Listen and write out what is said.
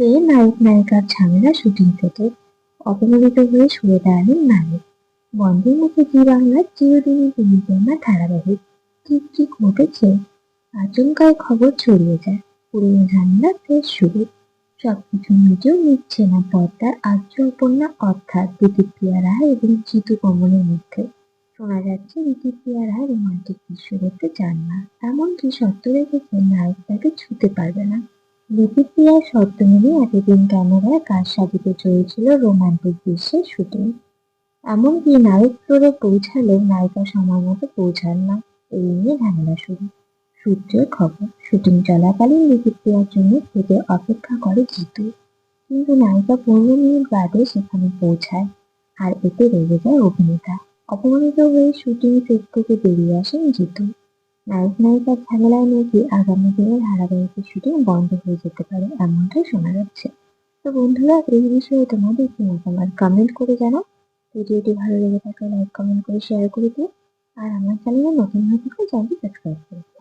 ফের নায়ক নায়িকার ঝামেলা শুটিং থেকে অপমানিত হয়ে সরে দাঁড়ালেন নায়ক। বন্ধের মুখে জি বাংলার চিরদিনই বিনির্মাণ ধারাবাহিক ঠিক কি ঘটেছে? আচমকাই খবর ছড়িয়ে যায়, পুরনো ঝামেলা ফের শুরু। সবকিছু নিজেও নিচ্ছে না পর্দার আর্য উপন্যা অর্থাৎ ঋতিপ্রিয়া রায় এবং জিতু কমলের মধ্যে। শোনা যাচ্ছে ঋতিপ্রিয়া রায় রোমান্টিক দৃশ্য দেখতে চান না, এমনকি শর্ত রেখেছে নায়ক তাকে ছুতে পারবে না। ঋতিপ্রিয়ার শর্ত মেনে এতদিন ক্যামেরায় কাজ সাজিতে চলেছিল রোমান্টিক দৃশ্যের শুটিং। এমনকি নায়ক ফ্লোরে পৌঁছালেও নায়িকা সময় মতো পৌঁছান না। এই নিয়ে ঝামেলা শুরু। সূত্রের খবর, শুটিং চলাকালীন ঋতিপ্রিয়ার জন্য খেতে অপেক্ষা করে জিতু, কিন্তু নায়িকা 15 মিনিট বাদে সেখানে পৌঁছায়। আর এতে রেগে যায় অভিনেতা। অপমানিত হয়ে শুটিং সেট থেকে বেরিয়ে আসেন জিতু। নায়ক নায়িকার ঝামেলায় নাকি আগামী দিনে ধারাবাহিকের শুটিং বন্ধ হয়ে যেতে পারে, এমনটাই শোনা যাচ্ছে। তো বন্ধুরা, এই বিষয়ে তোমাদের কি মতামত কমেন্ট করে জানাও। ভিডিওটি ভালো লেগে থাকলে লাইক কমেন্ট করে শেয়ার করে দিও। আর আমার চ্যানেলে নতুন হয়ে থাকলে চ্যানেলটি সাবস্ক্রাইব করো।